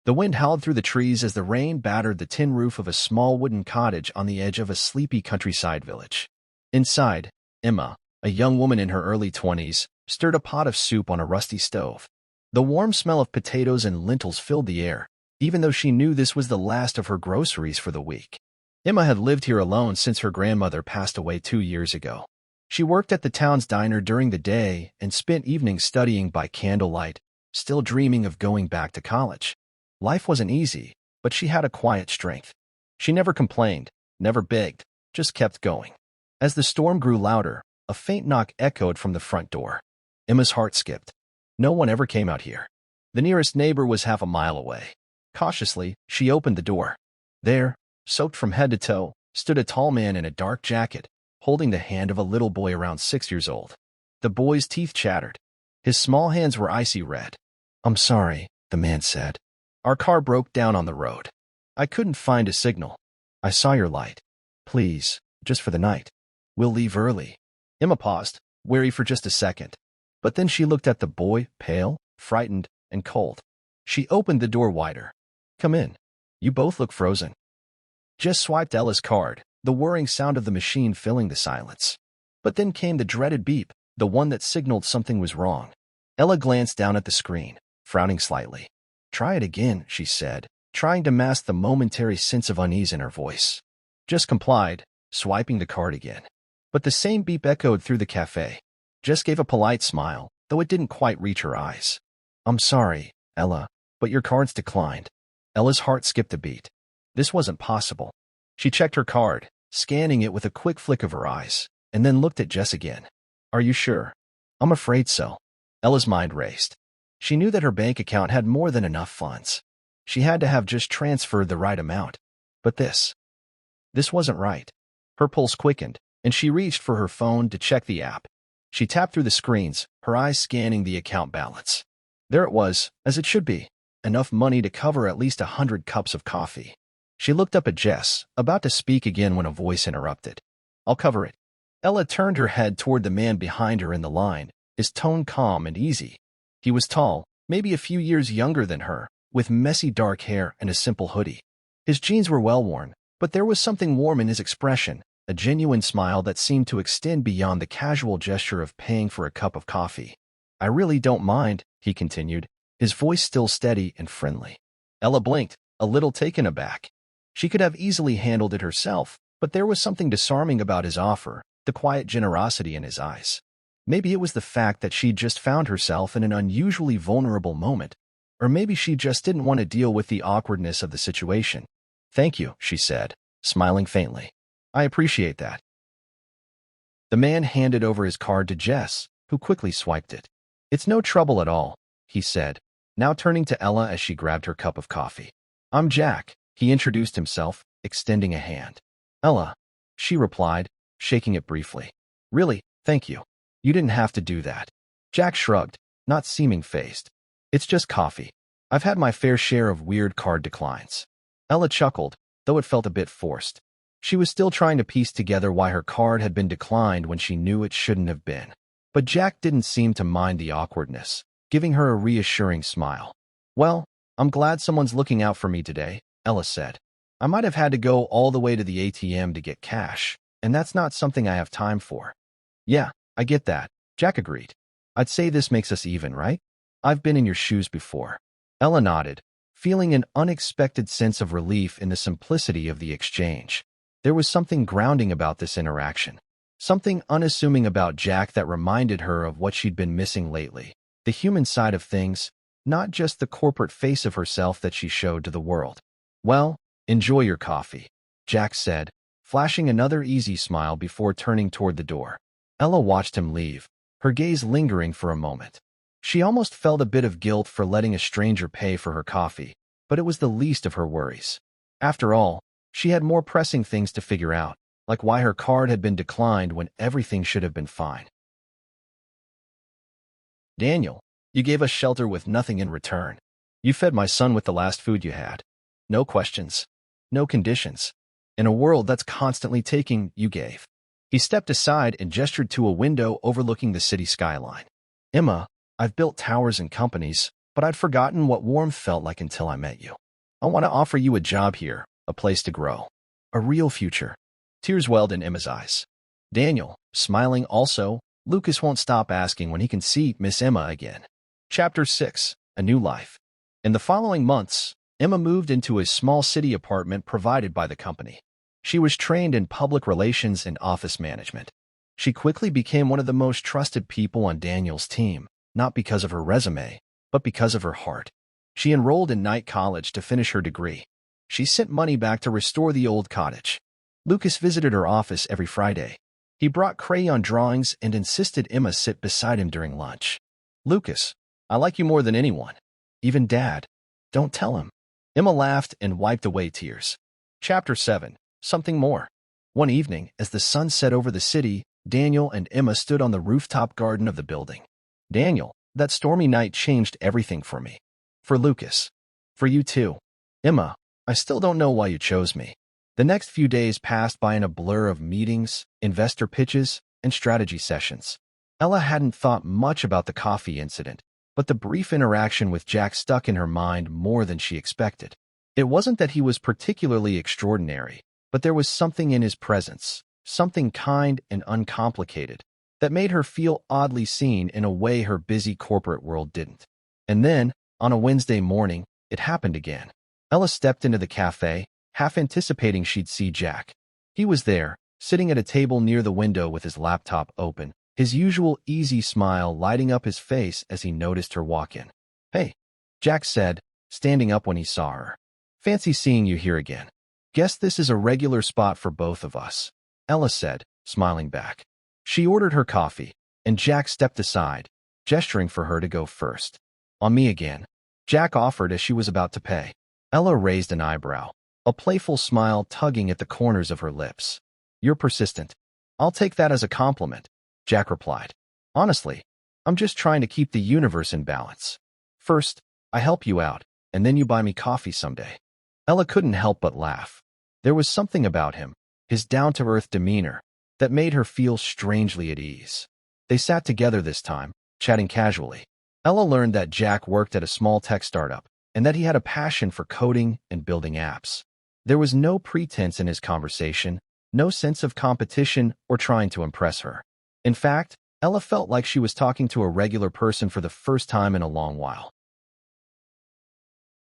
The wind howled through the trees as the rain battered the tin roof of a small wooden cottage on the edge of a sleepy countryside village. Inside, Emma, a young woman in her early 20s, stirred a pot of soup on a rusty stove. The warm smell of potatoes and lentils filled the air, even though she knew this was the last of her groceries for the week. Emma had lived here alone since her grandmother passed away 2 years ago. She worked at the town's diner during the day and spent evenings studying by candlelight, still dreaming of going back to college. Life wasn't easy, but she had a quiet strength. She never complained, never begged, just kept going. As the storm grew louder, a faint knock echoed from the front door. Emma's heart skipped. No one ever came out here. The nearest neighbor was half a mile away. Cautiously, she opened the door. There, soaked from head to toe, stood a tall man in a dark jacket, holding the hand of a little boy around 6 years old. The boy's teeth chattered. His small hands were icy red. "I'm sorry," the man said. "Our car broke down on the road. I couldn't find a signal. I saw your light. Please, just for the night. We'll leave early." Emma paused, wary for just a second. But then she looked at the boy, pale, frightened, and cold. She opened the door wider. "Come in. You both look frozen." Jess swiped Ella's card, the whirring sound of the machine filling the silence. But then came the dreaded beep, the one that signaled something was wrong. Ella glanced down at the screen, frowning slightly. "Try it again," she said, trying to mask the momentary sense of unease in her voice. Jess complied, swiping the card again. But the same beep echoed through the cafe. Jess gave a polite smile, though it didn't quite reach her eyes. "I'm sorry, Ella, but your card's declined." Ella's heart skipped a beat. This wasn't possible. She checked her card, scanning it with a quick flick of her eyes, and then looked at Jess again. "Are you sure?" "I'm afraid so." Ella's mind raced. She knew that her bank account had more than enough funds. She had to have just transferred the right amount. But this wasn't right. Her pulse quickened, and she reached for her phone to check the app. She tapped through the screens, her eyes scanning the account balance. There it was, as it should be, enough money to cover at least 100 cups of coffee. She looked up at Jess, about to speak again when a voice interrupted. "I'll cover it." Ella turned her head toward the man behind her in the line, his tone calm and easy. He was tall, maybe a few years younger than her, with messy dark hair and a simple hoodie. His jeans were well-worn, but there was something warm in his expression, a genuine smile that seemed to extend beyond the casual gesture of paying for a cup of coffee. "I really don't mind," he continued, his voice still steady and friendly. Ella blinked, a little taken aback. She could have easily handled it herself, but there was something disarming about his offer, the quiet generosity in his eyes. Maybe it was the fact that she'd just found herself in an unusually vulnerable moment, or maybe she just didn't want to deal with the awkwardness of the situation. "Thank you," she said, smiling faintly. "I appreciate that." The man handed over his card to Jess, who quickly swiped it. "It's no trouble at all," he said, now turning to Ella as she grabbed her cup of coffee. "I'm Jack," he introduced himself, extending a hand. "Ella," she replied, shaking it briefly. "Really, thank you. You didn't have to do that." Jack shrugged, not seeming fazed. "It's just coffee. I've had my fair share of weird card declines." Ella chuckled, though it felt a bit forced. She was still trying to piece together why her card had been declined when she knew it shouldn't have been. But Jack didn't seem to mind the awkwardness, giving her a reassuring smile. "Well, I'm glad someone's looking out for me today," Ella said. "I might have had to go all the way to the ATM to get cash, and that's not something I have time for." "Yeah, I get that," Jack agreed. "I'd say this makes us even, right? I've been in your shoes before." Ella nodded, feeling an unexpected sense of relief in the simplicity of the exchange. There was something grounding about this interaction, something unassuming about Jack that reminded her of what she'd been missing lately, the human side of things, not just the corporate face of herself that she showed to the world. "Well, enjoy your coffee," Jack said, flashing another easy smile before turning toward the door. Ella watched him leave, her gaze lingering for a moment. She almost felt a bit of guilt for letting a stranger pay for her coffee, but it was the least of her worries. After all, she had more pressing things to figure out, like why her card had been declined when everything should have been fine. "Daniel, you gave us shelter with nothing in return. You fed my son with the last food you had. No questions. No conditions. In a world that's constantly taking, you gave." He stepped aside and gestured to a window overlooking the city skyline. "Emma, I've built towers and companies, but I'd forgotten what warmth felt like until I met you. I want to offer you a job here, a place to grow, a real future." Tears welled in Emma's eyes. Daniel, smiling also, Lucas won't stop asking when he can see Miss Emma again. Chapter 6. A New Life. In the following months, Emma moved into a small city apartment provided by the company. She was trained in public relations and office management. She quickly became one of the most trusted people on Daniel's team, not because of her resume, but because of her heart. She enrolled in night college to finish her degree. She sent money back to restore the old cottage. Lucas visited her office every Friday. He brought crayon drawings and insisted Emma sit beside him during lunch. "Lucas, I like you more than anyone. Even Dad. Don't tell him." Emma laughed and wiped away tears. Chapter 7. Something more. One evening, as the sun set over the city, Daniel and Emma stood on the rooftop garden of the building. "Daniel, that stormy night changed everything for me. For Lucas. For you too. Emma, I still don't know why you chose me." The next few days passed by in a blur of meetings, investor pitches, and strategy sessions. Ella hadn't thought much about the coffee incident, but the brief interaction with Jack stuck in her mind more than she expected. It wasn't that he was particularly extraordinary, but there was something in his presence, something kind and uncomplicated, that made her feel oddly seen in a way her busy corporate world didn't. And then, on a Wednesday morning, it happened again. Ella stepped into the cafe, half anticipating she'd see Jack. He was there, sitting at a table near the window with his laptop open, his usual easy smile lighting up his face as he noticed her walk in. "Hey," Jack said, standing up when he saw her. "Fancy seeing you here again. Guess this is a regular spot for both of us," Ella said, smiling back. She ordered her coffee, and Jack stepped aside, gesturing for her to go first. "On me again," Jack offered as she was about to pay. Ella raised an eyebrow, a playful smile tugging at the corners of her lips. "You're persistent." "I'll take that as a compliment," Jack replied. "Honestly, I'm just trying to keep the universe in balance. First, I help you out, and then you buy me coffee someday." Ella couldn't help but laugh. There was something about him, his down-to-earth demeanor, that made her feel strangely at ease. They sat together this time, chatting casually. Ella learned that Jack worked at a small tech startup, and that he had a passion for coding and building apps. There was no pretense in his conversation, no sense of competition or trying to impress her. In fact, Ella felt like she was talking to a regular person for the first time in a long while.